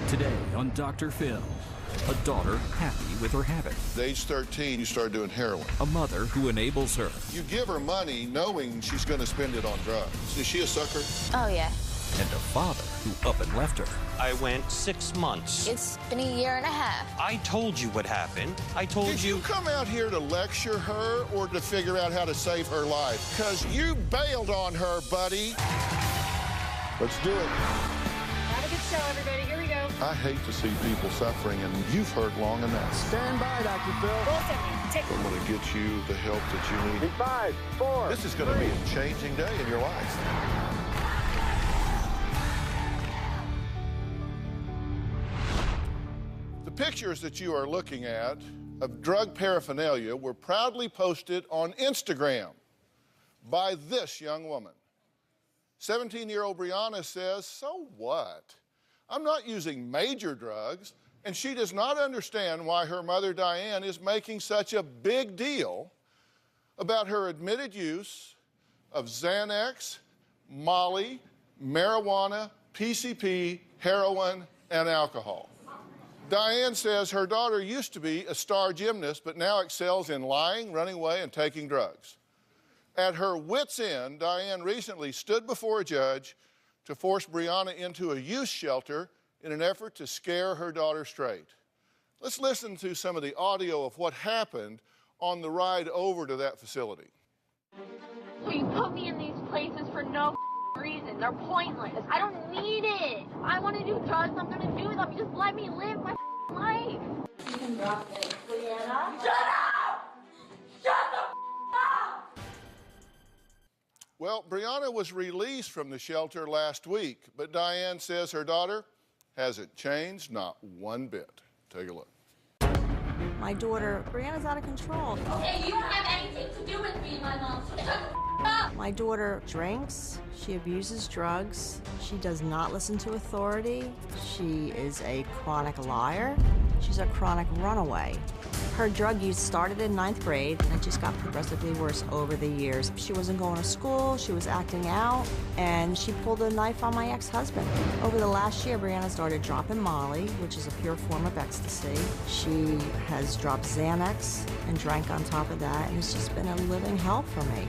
Today on Dr. Phil, a daughter happy with her habit. At age 13, you start doing heroin. A mother who enables her. You give her money knowing she's going to spend it on drugs. Is she a sucker? Oh, yeah. And a father who up and left her. I went 6 months. It's been a year and a half. I told you what happened. I told Did you come out here to lecture her or to figure out how to save her life? Because you bailed on her, buddy. Let's do it. Have a good show, everybody. Here we go. I hate to see people suffering, and you've heard long enough. Stand by, Dr. Phil. Both of you, take I'm going to get you the help that you need. In 5, 4, This is going to be a changing day in your life. The pictures that you are looking at of drug paraphernalia were proudly posted on Instagram by this young woman. 17-year-old Brianna says, so what? I'm not using major drugs, and she does not understand why her mother, Diane, is making such a big deal about her admitted use of Xanax, Molly, marijuana, PCP, heroin, and alcohol. Diane says her daughter used to be a star gymnast, but now excels in lying, running away, and taking drugs. At her wit's end, Diane recently stood before a judge to force Brianna into a youth shelter in an effort to scare her daughter straight. Let's listen to some of the audio of what happened on the ride over to that facility. So you put me in these places for no reason. They're pointless. I don't need it. I want to do drugs. I'm going to do them. Just let me live my life. You can drop it, Brianna. Shut up! Shut the up! Well, Brianna was released from the shelter last week, but Diane says her daughter hasn't changed, not one bit. Take a look. My daughter, Brianna's out of control. Okay, you don't have anything to do with me, my mom. So shut the up. My daughter drinks, she abuses drugs, she does not listen to authority, she is a chronic liar, she's a chronic runaway. Her drug use started in 9th grade and it just got progressively worse over the years. She wasn't going to school, she was acting out, and she pulled a knife on my ex-husband. Over the last year, Brianna started dropping Molly, which is a pure form of ecstasy. She has dropped Xanax and drank on top of that, and it's just been a living hell for me.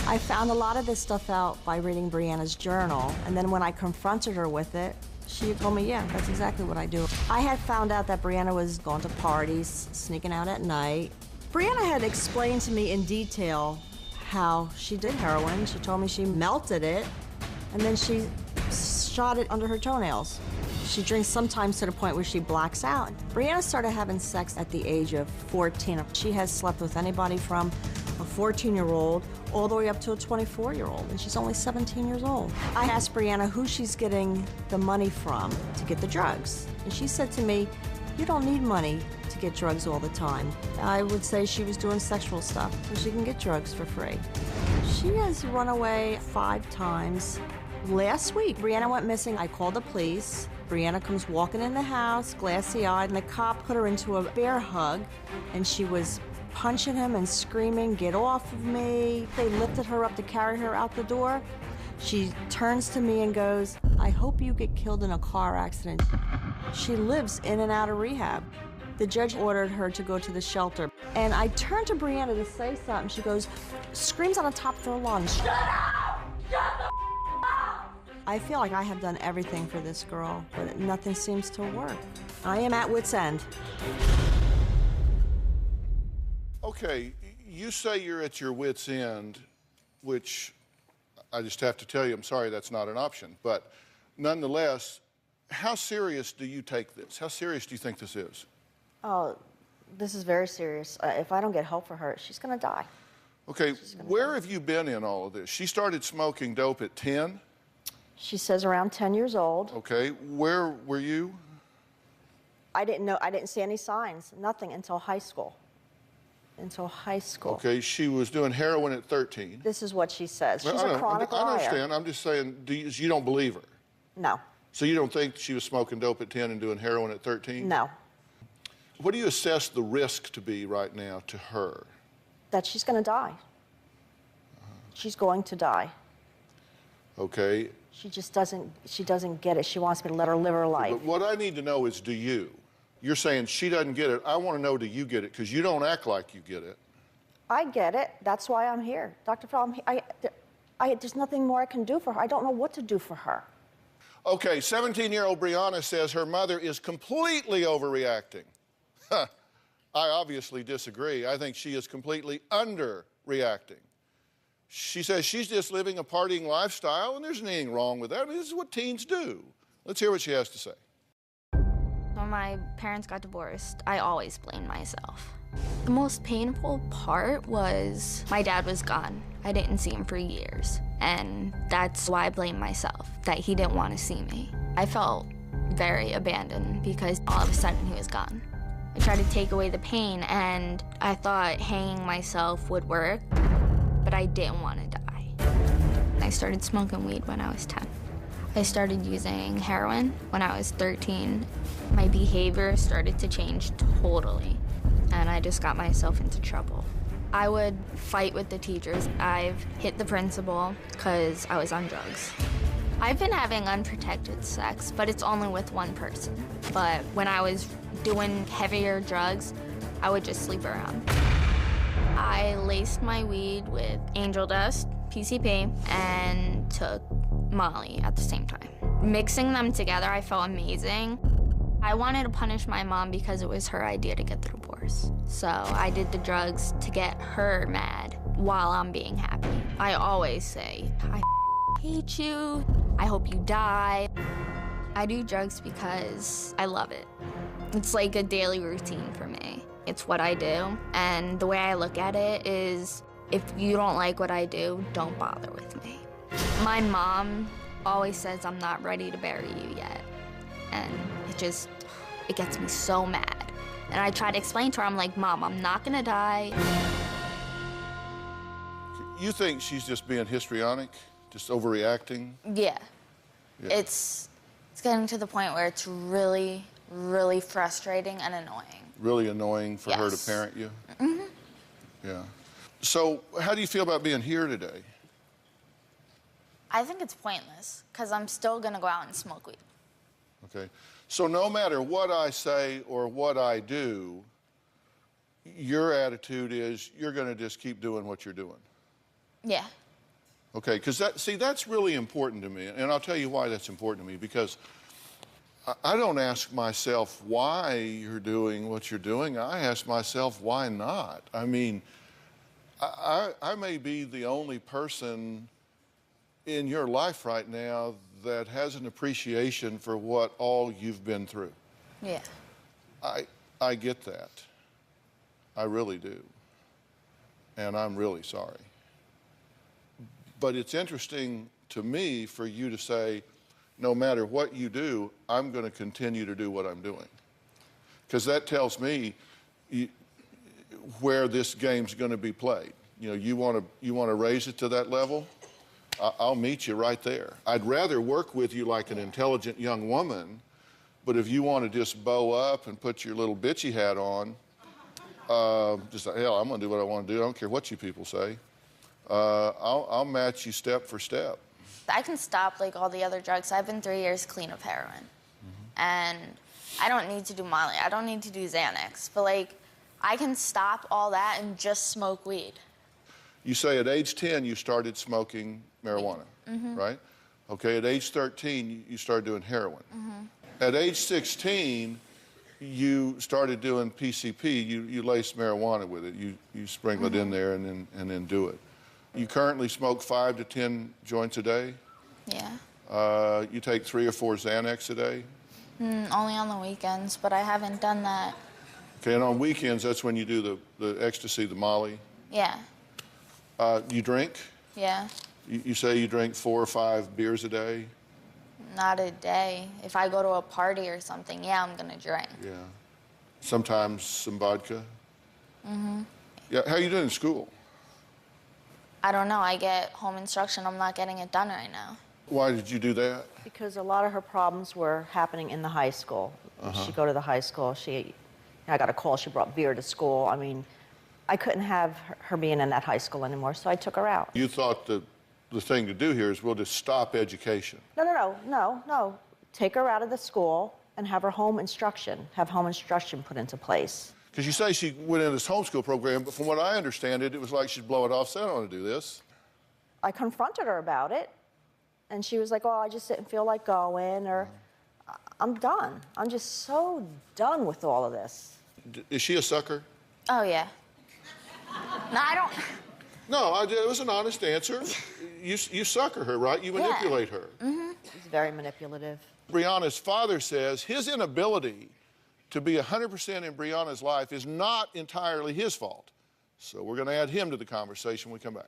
I found a lot of this stuff out by reading Brianna's journal, and then when I confronted her with it, she told me, yeah, that's exactly what I do. I had found out that Brianna was going to parties, sneaking out at night. Brianna had explained to me in detail how she did heroin. She told me she melted it, and then she shot it under her toenails. She drinks sometimes to the point where she blacks out. Brianna started having sex at the age of 14. She has slept with anybody from a 14-year-old all the way up to a 24-year-old, and she's only 17 years old. I asked Brianna who she's getting the money from to get the drugs, and she said to me, you don't need money to get drugs all the time. I would say she was doing sexual stuff, so she can get drugs for free. She has run away 5 times. Last week, Brianna went missing. I called the police. Brianna comes walking in the house, glassy-eyed, and the cop put her into a bear hug, and she was punching him and screaming, get off of me. They lifted her up to carry her out the door. She turns to me and goes, I hope you get killed in a car accident. She lives in and out of rehab. The judge ordered her to go to the shelter. And I turned to Brianna to say something. She goes, screams on the top of her lungs. Shut up! Shut the up! I feel like I have done everything for this girl, but nothing seems to work. I am at wit's end. Okay, you say you're at your wit's end, which I just have to tell you, I'm sorry, that's not an option. But nonetheless, how serious do you take this? How serious do you think this is? Oh, this is very serious. If I don't get help for her, she's going to die. Okay, where have you been in all of this? She started smoking dope at 10? She says around 10 years old. Okay, where were you? I didn't know, I didn't see any signs, nothing until high school. Until high school. Okay, she was doing heroin at 13. This is what she says. She's I a chronic liar. I understand. I'm just saying, you don't believe her? No. So you don't think she was smoking dope at 10 and doing heroin at 13? No. What do you assess the risk to be right now to her? That she's going to die. She's going to die. Okay. She just doesn't get it. She wants me to let her live her life. But what I need to know is, do you? You're saying she doesn't get it. I want to know, do you get it? Because you don't act like you get it. I get it. That's why I'm here. Dr. Phil, there's nothing more I can do for her. I don't know what to do for her. Okay, 17-year-old Brianna says her mother is completely overreacting. I obviously disagree. I think she is completely underreacting. She says she's just living a partying lifestyle, and there's anything wrong with that. I mean, this is what teens do. Let's hear what she has to say. When my parents got divorced, I always blamed myself. The most painful part was my dad was gone. I didn't see him for years, and that's why I blamed myself, that he didn't want to see me. I felt very abandoned because all of a sudden he was gone. I tried to take away the pain, and I thought hanging myself would work, but I didn't want to die. I started smoking weed when I was 10. I started using heroin when I was 13. My behavior started to change totally, and I just got myself into trouble. I would fight with the teachers. I've hit the principal because I was on drugs. I've been having unprotected sex, but it's only with one person. But when I was doing heavier drugs, I would just sleep around. I laced my weed with angel dust, PCP, and took Molly at the same time. Mixing them together, I felt amazing. I wanted to punish my mom because it was her idea to get the divorce. So I did the drugs to get her mad while I'm being happy. I always say, I hate you, I hope you die. I do drugs because I love it. It's like a daily routine for me. It's what I do, and the way I look at it is, if you don't like what I do, don't bother with me. My mom always says I'm not ready to bury you yet, and it gets me so mad. And I try to explain to her, I'm like, Mom, I'm not gonna die. You think she's just being histrionic, just overreacting? Yeah. It's getting to the point where it's really, really frustrating and annoying. Really annoying for her to parent you? Mm-hmm. Yeah. So how do you feel about being here today? I think it's pointless, because I'm still gonna go out and smoke weed. Okay. So no matter what I say or what I do, your attitude is you're gonna just keep doing what you're doing? Yeah. Okay, because that's really important to me, and I'll tell you why that's important to me, because I don't ask myself why you're doing what you're doing. I ask myself, why not? I mean, I may be the only person in your life right now that has an appreciation for what all you've been through. Yeah. I get that. I really do. And I'm really sorry. But it's interesting to me for you to say, no matter what you do, I'm going to continue to do what I'm doing. Because that tells me where this game's going to be played. You know, you want to raise it to that level? I'll meet you right there. I'd rather work with you like an intelligent young woman, but if you want to just bow up and put your little bitchy hat on, just like, hell, I'm going to do what I want to do. I don't care what you people say. I'll match you step for step. I can stop like all the other drugs. I've been 3 years clean of heroin. Mm-hmm. And I don't need to do Molly. I don't need to do Xanax. But like, I can stop all that and just smoke weed. You say at age 10 you started smoking marijuana, right? Okay, at age 13 you started doing heroin. At age 16 you started doing PCP. You laced marijuana with it. You sprinkle it in there and then do it. You currently smoke 5 to 10 joints a day? Yeah. You take 3 or 4 Xanax a day? Only on the weekends, but I haven't done that. Okay, and on weekends, that's when you do the ecstasy, the Molly? Yeah. You drink? Yeah. You say you drink 4 or 5 beers a day? Not a day. If I go to a party or something, yeah, I'm gonna drink. Yeah. Sometimes some vodka? Yeah, how are you doing in school? I don't know. I get home instruction. I'm not getting it done right now. Why did you do that? Because a lot of her problems were happening in the high school. She'd go to the high school. I got a call. She brought beer to school. I mean, I couldn't have her being in that high school anymore, so I took her out. You thought that the thing to do here is we'll just stop education. No. Take her out of the school and have home instruction put into place. Because you say she went in this homeschool program, but from what I understand it was like she'd blow it off, say, I don't want to do this. I confronted her about it, and she was like, oh, I just didn't feel like going, or I'm done. I'm just so done with all of this. Is she a sucker? Oh, yeah. No, I don't. No, it was an honest answer. You sucker her, right? You manipulate her. Mm-hmm. She's very manipulative. Brianna's father says his inability to be 100% in Brianna's life is not entirely his fault. So we're going to add him to the conversation when we come back.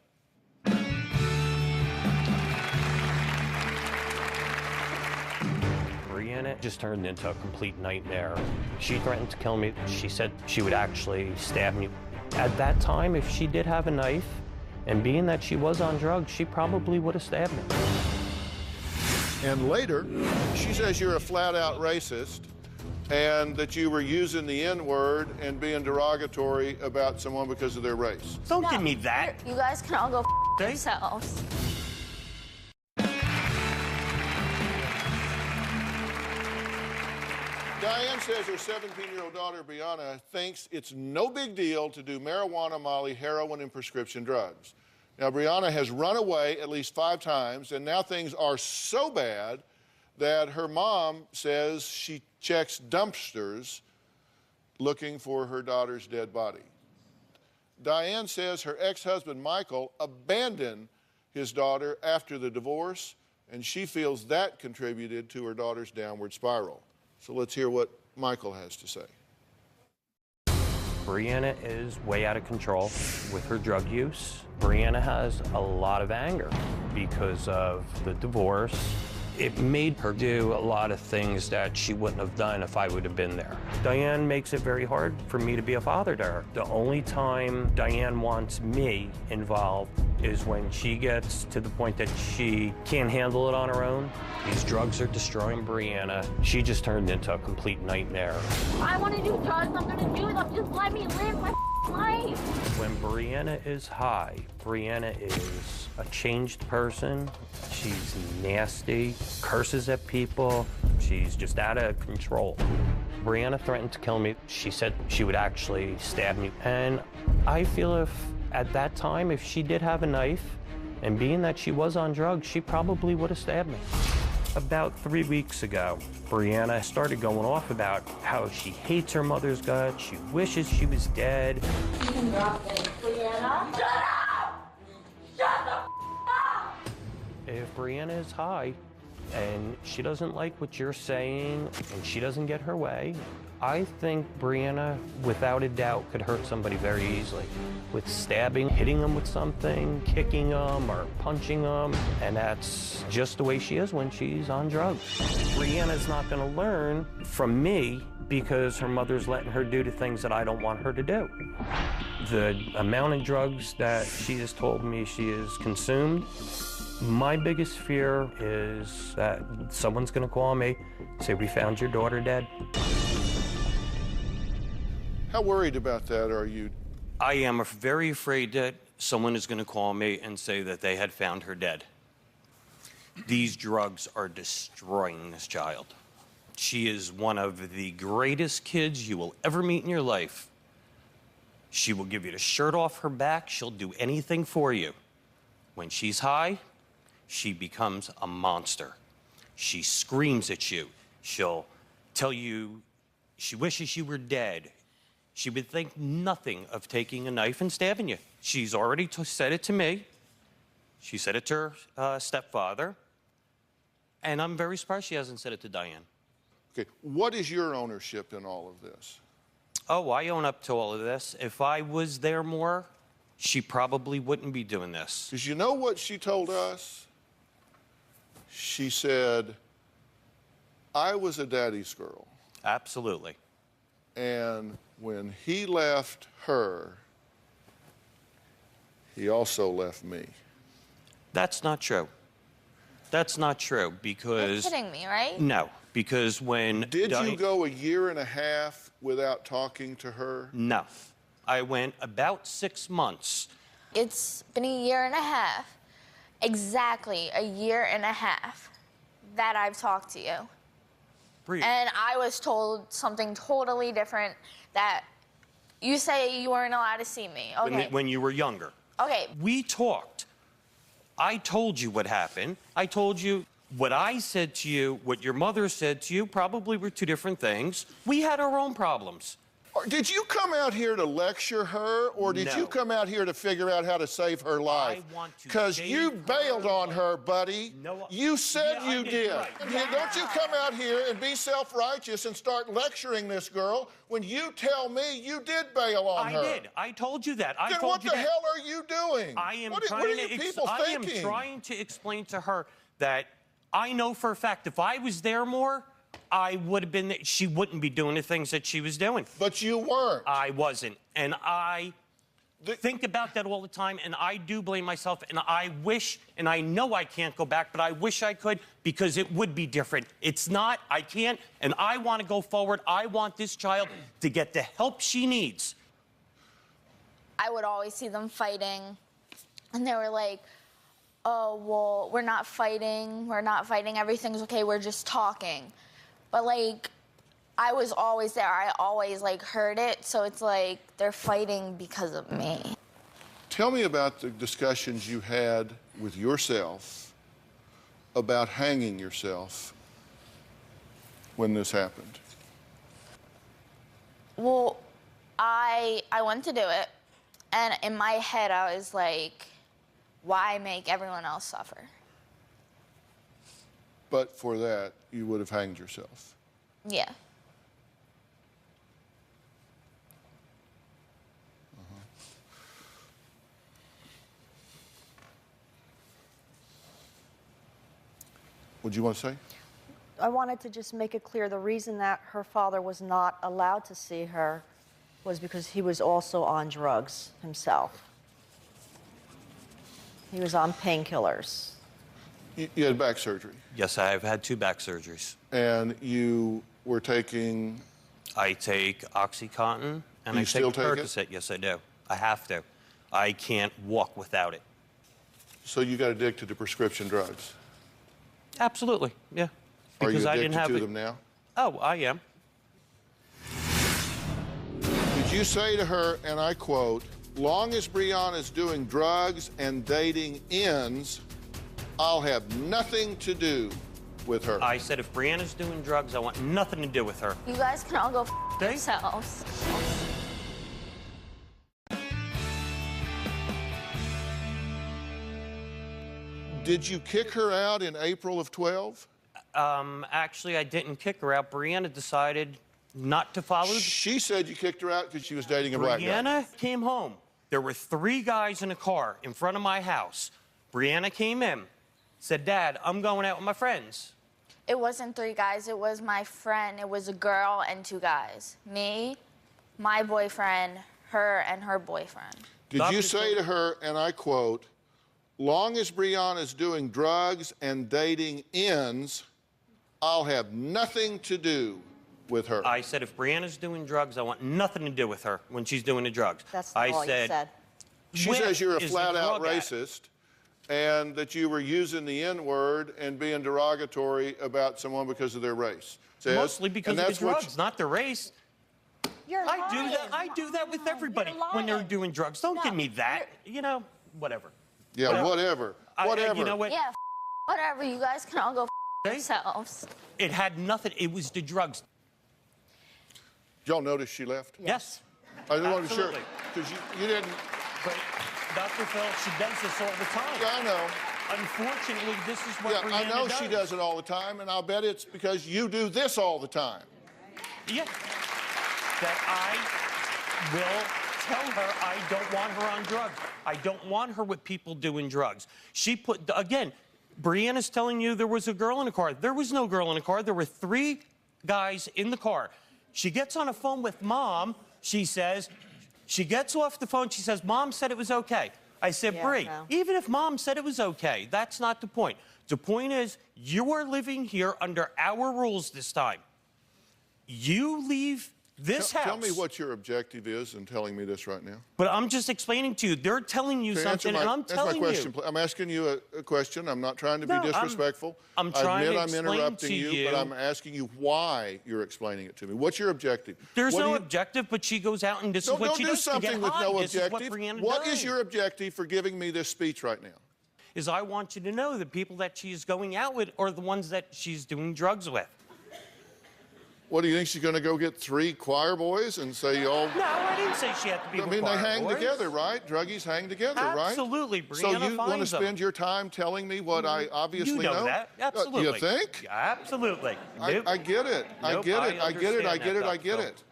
Brianna just turned into a complete nightmare. She threatened to kill me. She said she would actually stab me. At that time, if she did have a knife, and being that she was on drugs, she probably would have stabbed me. And later, she says you're a flat-out racist and that you were using the N-word and being derogatory about someone because of their race. Don't give me that. You guys can all go yourselves. Diane says her 17-year-old daughter, Brianna, thinks it's no big deal to do marijuana, Molly, heroin, and prescription drugs. Now, Brianna has run away at least 5 times, and now things are so bad that her mom says she checks dumpsters looking for her daughter's dead body. Diane says her ex-husband, Michael, abandoned his daughter after the divorce, and she feels that contributed to her daughter's downward spiral. So let's hear what Michael has to say. Brianna is way out of control with her drug use. Brianna has a lot of anger because of the divorce. It made her do a lot of things that she wouldn't have done if I would have been there. Diane makes it very hard for me to be a father to her. The only time Diane wants me involved is when she gets to the point that she can't handle it on her own. These drugs are destroying Brianna. She just turned into a complete nightmare. I want to do drugs, I'm going to do them. Just let me live my life. When Brianna is high, Brianna is a changed person. She's nasty, curses at people. She's just out of control. Brianna threatened to kill me. She said she would actually stab me. And I feel if at that time, if she did have a knife, and being that she was on drugs, she probably would have stabbed me. About 3 weeks ago, Brianna started going off about how she hates her mother's guts, she wishes she was dead. You can drop it. Brianna? Shut up! Shut the up! If Brianna is high and she doesn't like what you're saying and she doesn't get her way, I think Brianna, without a doubt, could hurt somebody very easily. With stabbing, hitting them with something, kicking them, or punching them. And that's just the way she is when she's on drugs. Brianna's not going to learn from me because her mother's letting her do the things that I don't want her to do. The amount of drugs that she has told me she has consumed, my biggest fear is that someone's going to call me, say, we found your daughter dead. How worried about that are you? I am very afraid that someone is going to call me and say that they had found her dead. These drugs are destroying this child. She is one of the greatest kids you will ever meet in your life. She will give you the shirt off her back. She'll do anything for you. When she's high, she becomes a monster. She screams at you. She'll tell you she wishes you were dead. She would think nothing of taking a knife and stabbing you. She's already said it to me. She said it to her stepfather. And I'm very surprised she hasn't said it to Diane. Okay, what is your ownership in all of this? Oh, I own up to all of this. If I was there more, she probably wouldn't be doing this. Because you know what she told us? She said, I was a daddy's girl. Absolutely. And when he left her, he also left me. That's not true. That's not true because... You're kidding me, right? No, because when... Did you go a year and a half without talking to her? No. I went about 6 months. It's been a year and a half. exactly a year and a half that I've talked to you. Breathe. And I was told something totally different, that you say you weren't allowed to see me. Okay. When you were younger. Okay. We talked. I told you what happened. I told you what I said to you, what your mother said to you, probably were two different things. We had our own problems. Did you come out here to lecture her, or did you come out here to figure out how to save her life? I want to Because save you bailed on her, buddy. No, you said yeah, you I did, did. right. Don't you come out here and be self-righteous and start lecturing this girl when you tell me you did bail on her. I did. I told you that. I Then told what you the that. hell are you doing? I am what trying are to you people I am thinking? trying to explain to her that I know for a fact if I was there more, I would have been. She wouldn't be doing the things that she was doing. But you weren't. I wasn't, and I think about that all the time, and I do blame myself. And I wish, and I know I can't go back, but I wish I could, because it would be different. It's not. I can't, and I want to go forward. I want this child to get the help she needs. I would always see them fighting, and they were like, oh, well, we're not fighting, everything's okay, we're just talking. But, like, I was always there, I always, like, heard it, so it's like they're fighting because of me. Tell me about the discussions you had with yourself about hanging yourself when this happened. Well, I went to do it, and in my head I was like, why make everyone else suffer? But for that, you would have hanged yourself. Yeah. Would you want to say? I wanted to just make it clear the reason that her father was not allowed to see her was because he was also on drugs himself. He was on painkillers. You had back surgery. Yes, I have had 2 back surgeries. And you were taking... I take OxyContin, and You I still take take it? Percocet. Yes, I do. I have to. I can't walk without it. So you got addicted to prescription drugs. Absolutely, yeah. Are you Because I addicted didn't have to it. them now? Oh, I am. Did you say to her, and I quote, long as Brianna's doing drugs and dating ends, I'll have nothing to do with her? I said if Brianna's doing drugs, I want nothing to do with her. You guys can all go f Okay. yourselves. Did you kick her out in April of 12? Actually, I didn't kick her out. Brianna decided not to follow. She said you kicked her out because she was dating a black guy. Brianna came home. There were 3 guys in a car in front of my house. Brianna came in, said, Dad, I'm going out with my friends. It wasn't 3 guys, it was my friend. It was a girl and 2 guys. Me, my boyfriend, her, and her boyfriend. Did you say to her, and I quote, long as Brianna's doing drugs and dating ends, I'll have nothing to do with her? I said if Brianna's doing drugs, I want nothing to do with her when she's doing the drugs. That's I all you said. She "Where says you're a is the flat-out drug addict?" racist and that you were using the N-word and being derogatory about someone because of their race. Says, Mostly because and of the that's what drugs, not the race. You're I do that. I do that with everybody when they're doing drugs. Don't give me that. You know, whatever. Yeah, whatever. Whatever. You know what? Yeah, whatever. You guys can all go Okay. yourselves. It had nothing. It was the drugs. Did y'all notice she left? Yes. I just wanted to be sure. Absolutely. Because you didn't. But Dr. Phil, she does this all the time. Yeah, I know. Unfortunately, this is what Yeah, Brianna I know does. she does it all the time, and I'll bet it's because you do this all the time. Yeah. That I will tell her I don't want her on drugs. I don't want her with people doing drugs. She put, again, Brianna's telling you there was a girl in the car. There was no girl in the car. There were 3 guys in the car. She gets on a phone with Mom, she says. She gets off the phone, she says, Mom said it was okay. I said, Yeah, Bree, no. even if Mom said it was okay, that's not the point. The point is, you are living here under our rules this time. You leave This house. Tell me what your objective is in telling me this right now. But I'm just explaining to you. They're telling you something, and I'm telling you. Answer my question. you. I'm asking you a question. I'm not trying to be disrespectful. I'm trying I to admit I'm interrupting you, but I'm asking you why you're explaining it to me. What's your objective? There's no objective, but she goes out and this is what she does to get high. No this objective. Is what Brianna what does. is your objective for giving me this speech right now? Is I want you to know the people that she's going out with are the ones that she's doing drugs with. What do you think, she's going to go get 3 choir boys and say all? No, I didn't say she had to be. I mean, they hang together, right? Druggies hang together, right? Absolutely, Brianna. So you want to spend your time telling me what I obviously know? You know that, absolutely. You think? Absolutely. Nope. I get it. Nope, I get it.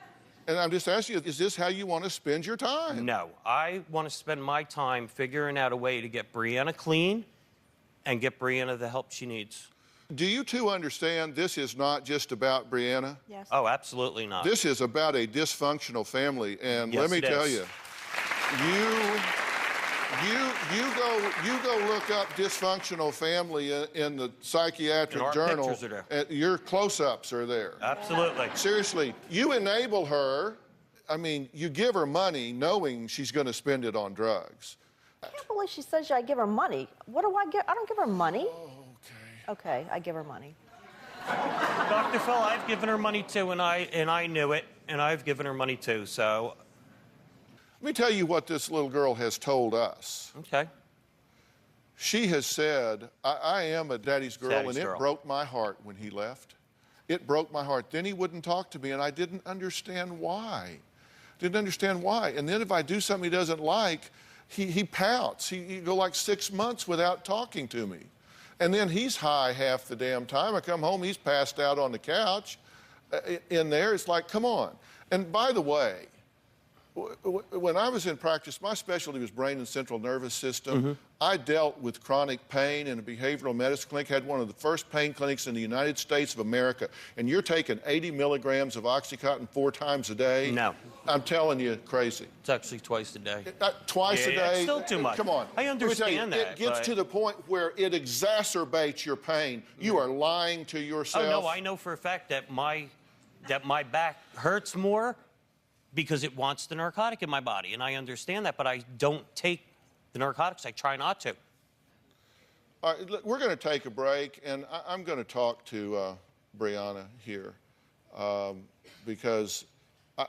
And I'm just asking you, is this how you want to spend your time? No, I want to spend my time figuring out a way to get Brianna clean and get Brianna the help she needs. Do you two understand this is not just about Brianna? Yes. Oh, absolutely not. This is about a dysfunctional family, and yes, let me tell you, you go look up dysfunctional family in the psychiatric journal. Pictures are there. Your close-ups are there. Absolutely. Seriously, you enable her. I mean, you give her money knowing she's going to spend it on drugs. I can't believe she says I give her money. What do I give? I don't give her money. Oh, okay, I give her money. Dr. Phil, I've given her money too, and I knew it, and I've given her money too, so. Let me tell you what this little girl has told us. Okay. She has said, I am a daddy's girl, and it broke my heart when he left. It broke my heart. Then he wouldn't talk to me, and I didn't understand why. Didn't understand why. And then if I do something he doesn't like, he pouts. He'd go like 6 months without talking to me. And then he's high half the damn time. I come home, he's passed out on the couch in there. It's like, come on. And by the way, when I was in practice, my specialty was brain and central nervous system. Mm-hmm. I dealt with chronic pain in a behavioral medicine clinic, had one of the first pain clinics in the United States of America. And you're taking 80 milligrams of Oxycontin 4 times a day? No. I'm telling you, crazy. It's actually twice a day. Twice a day? It's still too much. Come on. I understand that. It gets to the point where it exacerbates your pain. You are lying to yourself. Oh, no, I know for a fact that my back hurts more because it wants the narcotic in my body, and I understand that, but I don't take the narcotics. I try not to. All right, look, we're going to take a break, and I'm going to talk to Brianna here because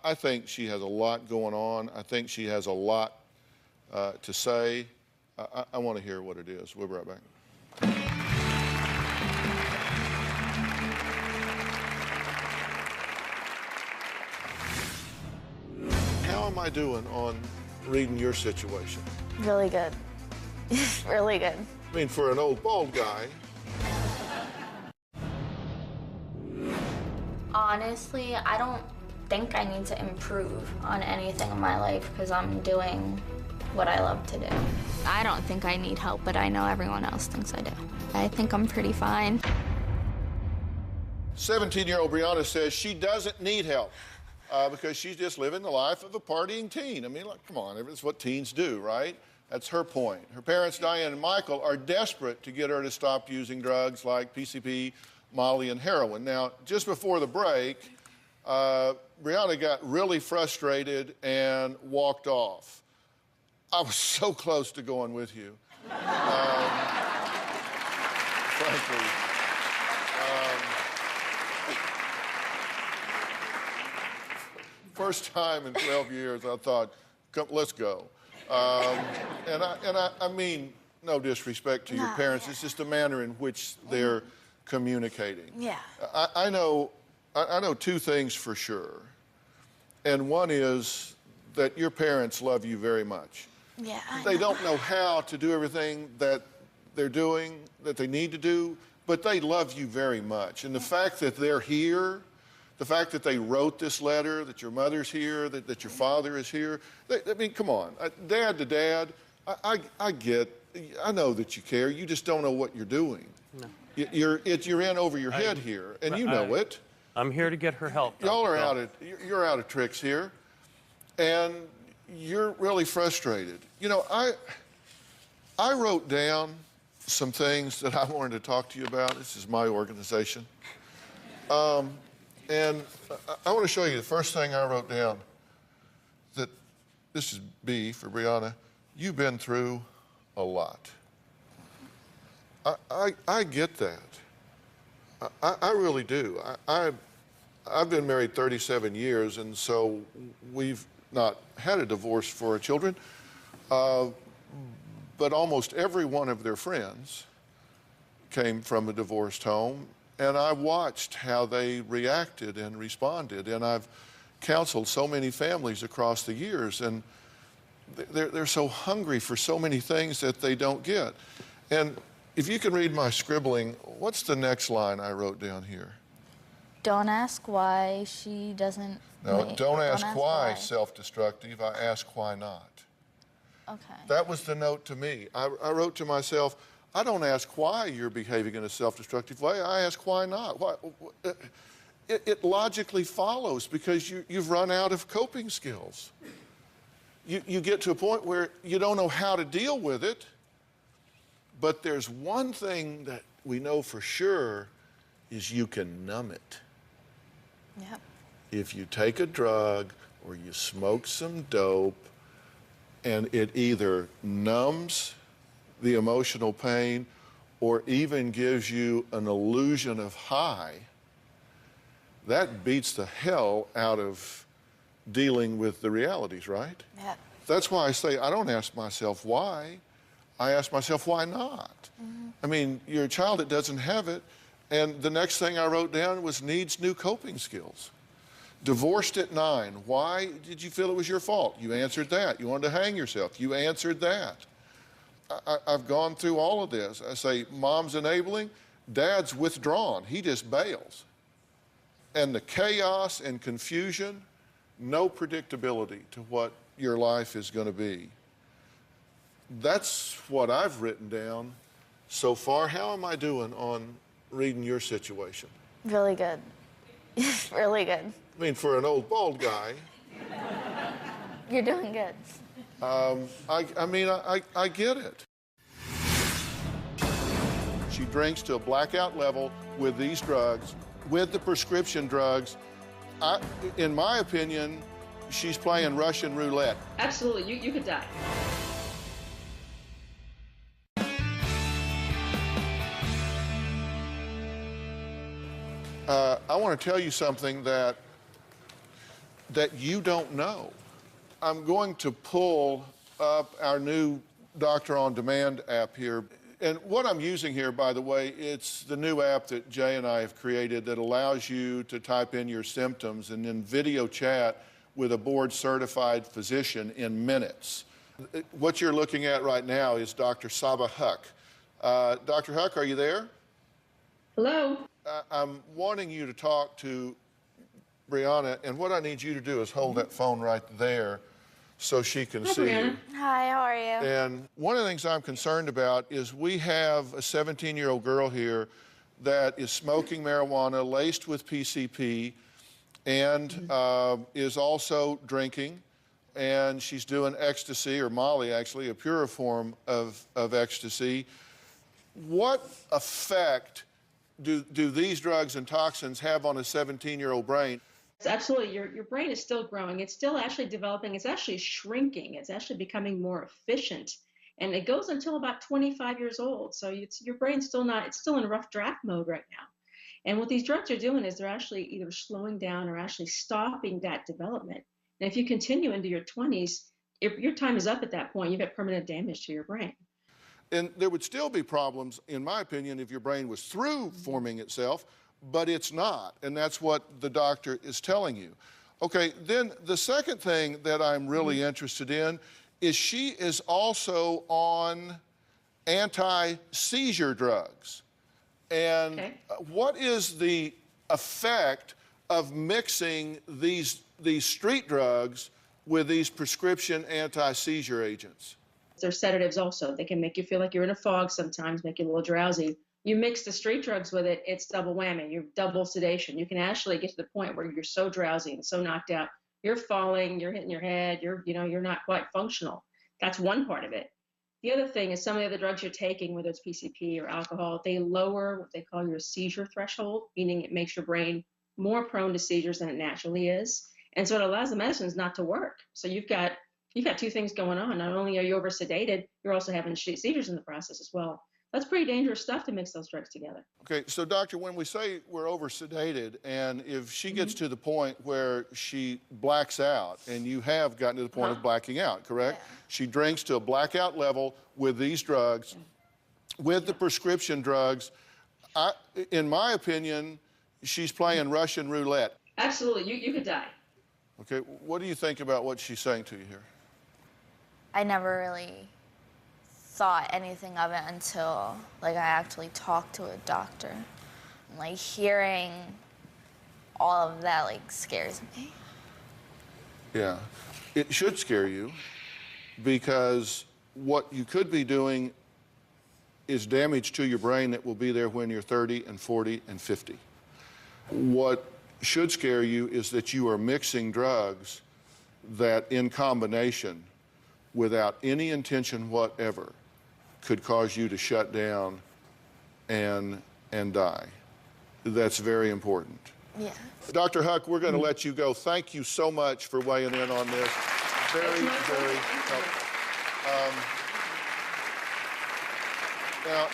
I think she has a lot going on. I think she has a lot to say. I want to hear what it is. We'll be right back. How am I doing on reading your situation? Really good. Really good. I mean, for an old bald guy. Honestly, I don't think I need to improve on anything in my life because I'm doing what I love to do. I don't think I need help, but I know everyone else thinks I do. I think I'm pretty fine. 17-year-old Brianna says she doesn't need help because she's just living the life of a partying teen. I mean, like, come on, it's what teens do, right? That's her point. Her parents, Diane and Michael, are desperate to get her to stop using drugs like PCP, Molly, and heroin. Now, just before the break, Brianna got really frustrated and walked off. I was so close to going with you. Frankly. First time in 12 years, I thought, let's go. And I mean, no disrespect to your parents. It's just the manner in which they're communicating. Yeah. I know 2 things for sure. And one is that your parents love you very much. Yeah, They don't know how to do everything that they're doing, that they need to do, but they love you very much. And the fact that they're here, the fact that they wrote this letter, that your mother's here, that your father is here, I mean, come on. Dad to dad, I know that you care. You just don't know what you're doing. No. You're in over your head here, and you know it. I'm here to get her help. Y'all are you're out of tricks here, and you're really frustrated. You know, I wrote down some things that I wanted to talk to you about. This is my organization. And I want to show you the first thing I wrote down. That this is B for Brianna. You've been through a lot. I get that. I really do. I've been married 37 years, and so we've not had a divorce for our children. But almost every one of their friends came from a divorced home, and I watched how they reacted and responded. And I've counseled so many families across the years, and they're so hungry for so many things that they don't get. And if you can read my scribbling, what's the next line I wrote down here? Don't ask why she doesn't. No, wait, don't ask why self-destructive. I ask why not. Okay. That was the note to me. I wrote to myself, I don't ask why you're behaving in a self-destructive way. I ask why not. Why? It logically follows because you've run out of coping skills. You get to a point where you don't know how to deal with it, but there's one thing that we know for sure is you can numb it. Yep. If you take a drug or you smoke some dope, and it either numbs the emotional pain or even gives you an illusion of high, that beats the hell out of dealing with the realities, right? Yep. That's why I say I don't ask myself why. I ask myself why not. Mm-hmm. I mean, you're a child that doesn't have it, and the next thing I wrote down was needs new coping skills. Divorced at 9. Why did you feel it was your fault? You answered that. You wanted to hang yourself. You answered that. I've gone through all of this. I say, mom's enabling, dad's withdrawn. He just bails. And the chaos and confusion, no predictability to what your life is going to be. That's what I've written down so far. How am I doing on reading your situation? Really good. Really good. I mean, for an old bald guy. You're doing good. I get it. She drinks to a blackout level with these drugs, with the prescription drugs. In my opinion, she's playing Russian roulette. Absolutely, you could die. I want to tell you something that you don't know. I'm going to pull up our new Doctor on Demand app here. And what I'm using here, by the way, it's the new app that Jay and I have created that allows you to type in your symptoms and then video chat with a board-certified physician in minutes. What you're looking at right now is Dr. Saba Huck. Dr. Huck, are you there? Hello? I'm wanting you to talk to Brianna, and what I need you to do is hold that phone right there so she can see Brianna. you. Hi, how are you? And one of the things I'm concerned about is we have a 17-year-old girl here that is smoking marijuana laced with PCP and is also drinking, and she's doing ecstasy, or Molly actually, a purer form of ecstasy. What effect do these drugs and toxins have on a 17-year-old brain? Absolutely. Your brain is still growing. It's still actually developing. It's actually shrinking. It's actually becoming more efficient. And it goes until about 25 years old. So your brain's it's still in rough draft mode right now. And what these drugs are doing is they're actually either slowing down or actually stopping that development. And if you continue into your 20s, if your time is up at that point, you've got permanent damage to your brain. And there would still be problems, in my opinion, if your brain was through forming itself, but it's not. And that's what the doctor is telling you. Okay, then the second thing that I'm really interested in is she is also on anti-seizure drugs. And what is the effect of mixing these street drugs with these prescription anti-seizure agents? They're sedatives also. They can make you feel like you're in a fog sometimes, make you a little drowsy. You mix the street drugs with it, it's double whammy. You're double sedation. You can actually get to the point where you're so drowsy and so knocked out, you're falling, you're hitting your head, you're not quite functional. That's one part of it. The other thing is some of the other drugs you're taking, whether it's PCP or alcohol, they lower what they call your seizure threshold, meaning it makes your brain more prone to seizures than it naturally is. And so it allows the medicines not to work. So you've got two things going on. Not only are you over sedated, you're also having seizures in the process as well. That's pretty dangerous stuff to mix those drugs together. Okay, so doctor, when we say we're over sedated, and if she gets to the point where she blacks out, and you have gotten to the point of blacking out, correct? Yeah. She drinks to a blackout level with these drugs, with the prescription drugs. In my opinion, she's playing Russian roulette. Absolutely, you could die. Okay, what do you think about what she's saying to you here? I never really thought anything of it until, like, I actually talked to a doctor. Like, hearing all of that, like, scares me. Yeah, it should scare you, because what you could be doing is damage to your brain that will be there when you're 30 and 40 and 50. What should scare you is that you are mixing drugs that, in combination, without any intention whatever, could cause you to shut down and die. That's very important. Yeah. Dr. Huck, we're going to let you go. Thank you so much for weighing in on this. Very, very helpful. Now,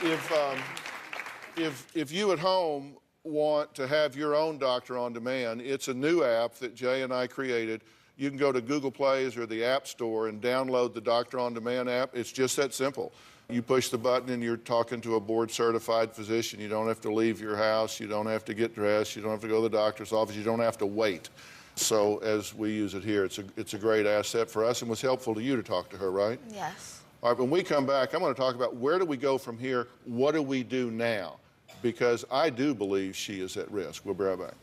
if you at home want to have your own Doctor on Demand, it's a new app that Jay and I created. You can go to Google Plays or the App Store and download the Doctor on Demand app. It's just that simple. You push the button and you're talking to a board-certified physician. You don't have to leave your house. You don't have to get dressed. You don't have to go to the doctor's office. You don't have to wait. So as we use it here, it's a great asset for us and was helpful to you to talk to her, right? Yes. All right, when we come back, I'm going to talk about where do we go from here? What do we do now? Because I do believe she is at risk. We'll be right back.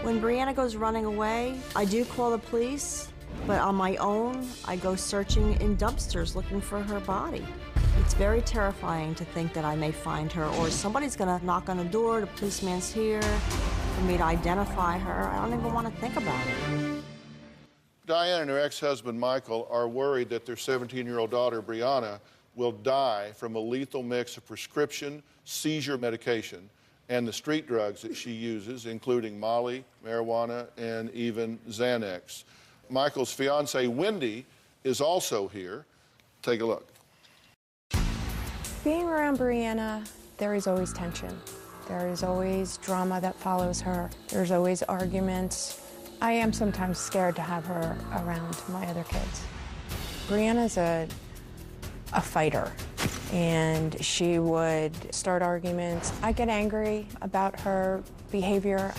When Brianna goes running away, I do call the police, but on my own, I go searching in dumpsters looking for her body. It's very terrifying to think that I may find her, or somebody's gonna knock on the door, the policeman's here, for me to identify her. I don't even want to think about it. Diane and her ex-husband, Michael, are worried that their 17-year-old daughter, Brianna, will die from a lethal mix of prescription seizure medication and the street drugs that she uses, including Molly, marijuana, and even Xanax. Michael's fiancée, Wendy, is also here. Take a look. Being around Brianna, there is always tension. There is always drama that follows her. There's always arguments. I am sometimes scared to have her around my other kids. Brianna's a fighter, and she would start arguments. I get angry about her behavior.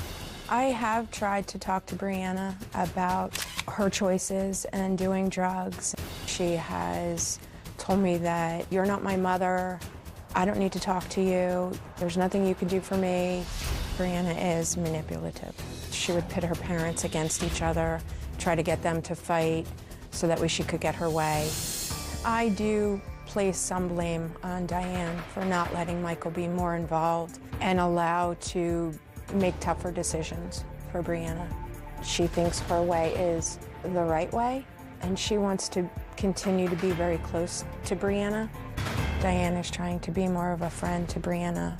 I have tried to talk to Brianna about her choices and doing drugs. She has told me that you're not my mother. I don't need to talk to you. There's nothing you can do for me. Brianna is manipulative. She would pit her parents against each other, try to get them to fight so that way she could get her way. I do place some blame on Diane for not letting Michael be more involved and allow to make tougher decisions for Brianna. She thinks her way is the right way, and she wants to continue to be very close to Brianna. Diane is trying to be more of a friend to Brianna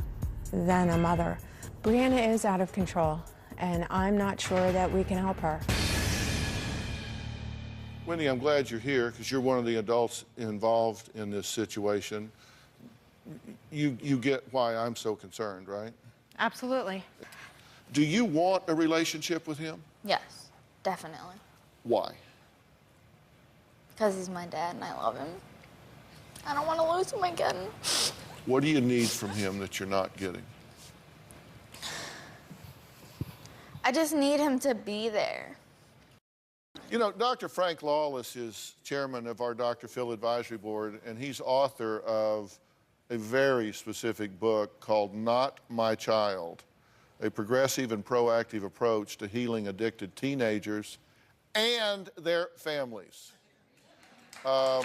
than a mother. Brianna is out of control, and I'm not sure that we can help her. Wendy, I'm glad you're here because you're one of the adults involved in this situation. You get why I'm so concerned, right? Absolutely. Do you want a relationship with him? Yes, definitely. Why? Because he's my dad and I love him. I don't want to lose him again. What do you need from him that you're not getting? I just need him to be there. You know, Dr. Frank Lawless is chairman of our Dr. Phil Advisory Board, and he's author of a very specific book called Not My Child, a progressive and proactive approach to healing addicted teenagers and their families. I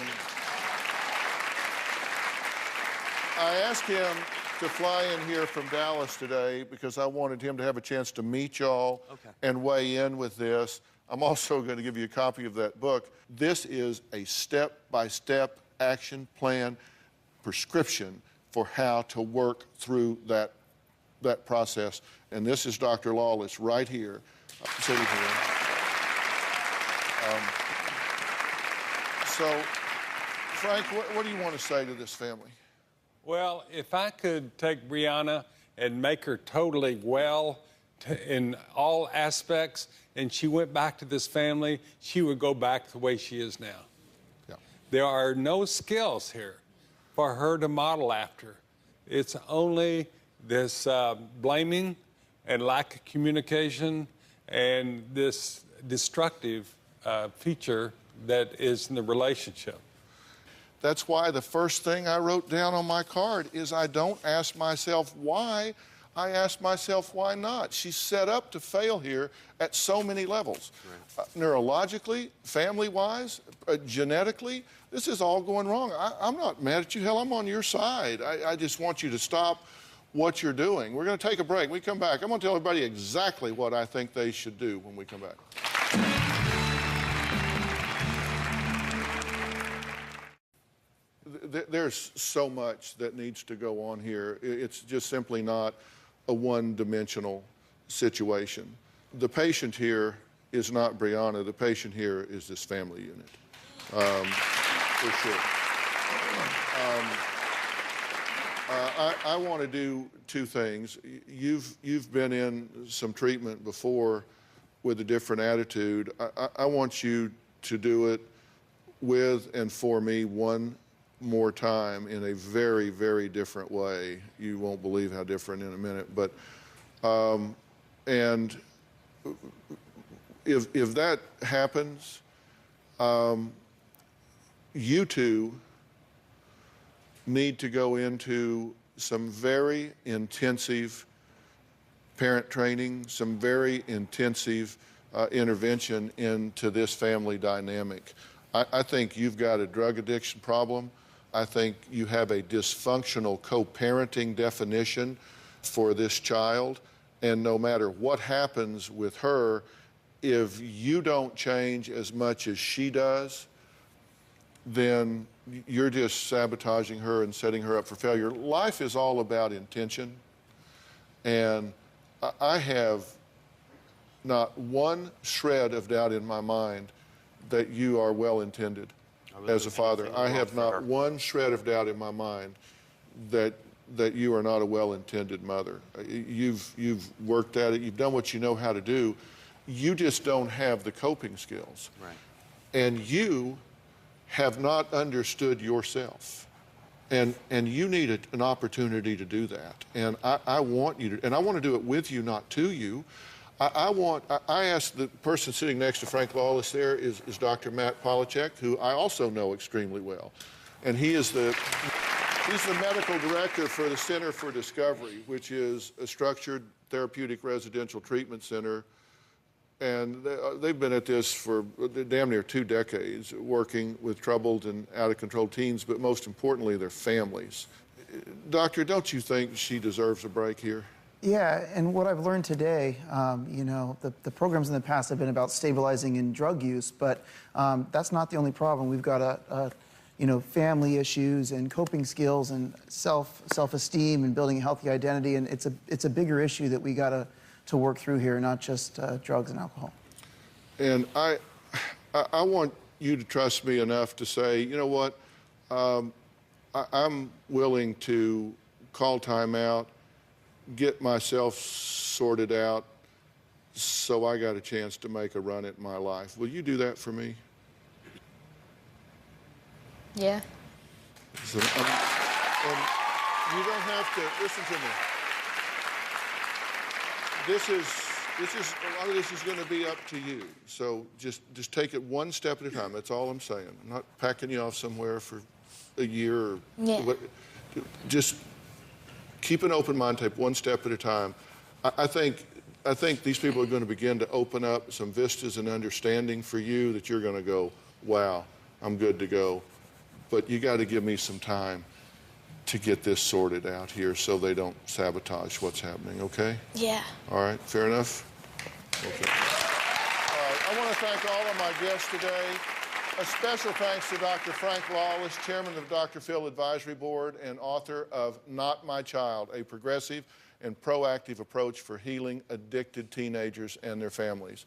asked him to fly in here from Dallas today because I wanted him to have a chance to meet y'all and weigh in with this. I'm also going to give you a copy of that book. This is a step-by-step action plan, prescription for how to work through that process. And this is Dr. Lawless right here, sitting here. So, Frank, what do you want to say to this family? Well, if I could take Brianna and make her totally well in all aspects, and she went back to this family, she would go back the way she is now. Yeah. There are no skills here for her to model after. It's only this blaming and lack of communication and this destructive feature that is in the relationship. That's why the first thing I wrote down on my card is I don't ask myself why, I ask myself why not. She's set up to fail here at so many levels. Right. Neurologically, family-wise, genetically, this is all going wrong. I'm not mad at you. Hell, I'm on your side. I just want you to stop what you're doing. We're going to take a break. When we come back, I'm going to tell everybody exactly what I think they should do when we come back. There's so much that needs to go on here. It's just simply not a one-dimensional situation. The patient here is not Brianna. The patient here is this family unit, for sure. I want to do two things. You've been in some treatment before with a different attitude. I want you to do it with and for me one more time in a very, very different way. You won't believe how different in a minute, but and if that happens, you two need to go into some very intensive parent training, some very intensive intervention into this family dynamic. I think you've got a drug addiction problem. I think you have a dysfunctional co-parenting definition for this child. And no matter what happens with her, if you don't change as much as she does, then you're just sabotaging her and setting her up for failure. Life is all about intention. And I have not one shred of doubt in my mind that you are well-intended as a father. I have not one shred of doubt in my mind that you are not a well-intended mother. You've worked at it. You've done what you know how to do. You just don't have the coping skills. Right. And you have not understood yourself. And you need an opportunity to do that. And I want you to, and I want to do it with you, not to you. I asked the person sitting next to Frank Lawless there is Dr. Matt Polachek, who I also know extremely well. And he's the medical director for the Center for Discovery, which is a structured therapeutic residential treatment center. And they've been at this for damn near 2 decades, working with troubled and out-of-control teens, but most importantly, their families. Doctor, don't you think she deserves a break here? Yeah, and what I've learned today, you know, the programs in the past have been about stabilizing in drug use, but that's not the only problem. We've got you know, family issues and coping skills and self-esteem and building a healthy identity, and it's a bigger issue that we got to work through here, not just drugs and alcohol. And I want you to trust me enough to say, you know what, I'm willing to call time out, get myself sorted out, so I got a chance to make a run at my life. Will you do that for me? Yeah. So, and you don't have to listen to me. A lot of this is going to be up to you. So just take it one step at a time. That's all I'm saying. I'm not packing you off somewhere for a year or just keep an open mind, take one step at a time. I think these people are going to begin to open up some vistas and understanding for you that you're going to go, wow, I'm good to go. But you got to give me some time to get this sorted out here so they don't sabotage what's happening, okay? Yeah. All right, fair enough? Okay. All right, I want to thank all of my guests today. A special thanks to Dr. Frank Lawless, chairman of Dr. Phil Advisory Board and author of Not My Child, a progressive and proactive approach for healing addicted teenagers and their families.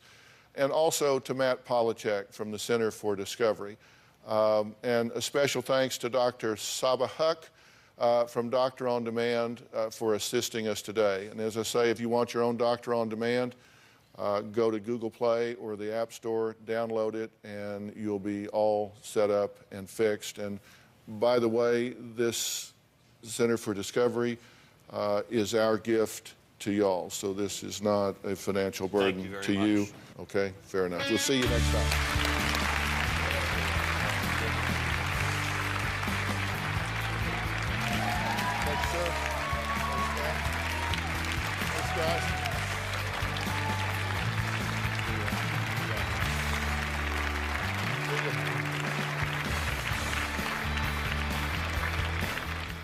And also to Matt Polachek from the Center for Discovery. And a special thanks to Dr. Saba Huck from Doctor on Demand for assisting us today. And as I say, if you want your own Doctor on Demand, go to Google Play or the App Store, download it, and you'll be all set up and fixed. And by the way, this Center for Discovery is our gift to y'all. So this is not a financial burden to you. Okay, fair enough. We'll see you next time. Thanks, sir. Thanks, guys.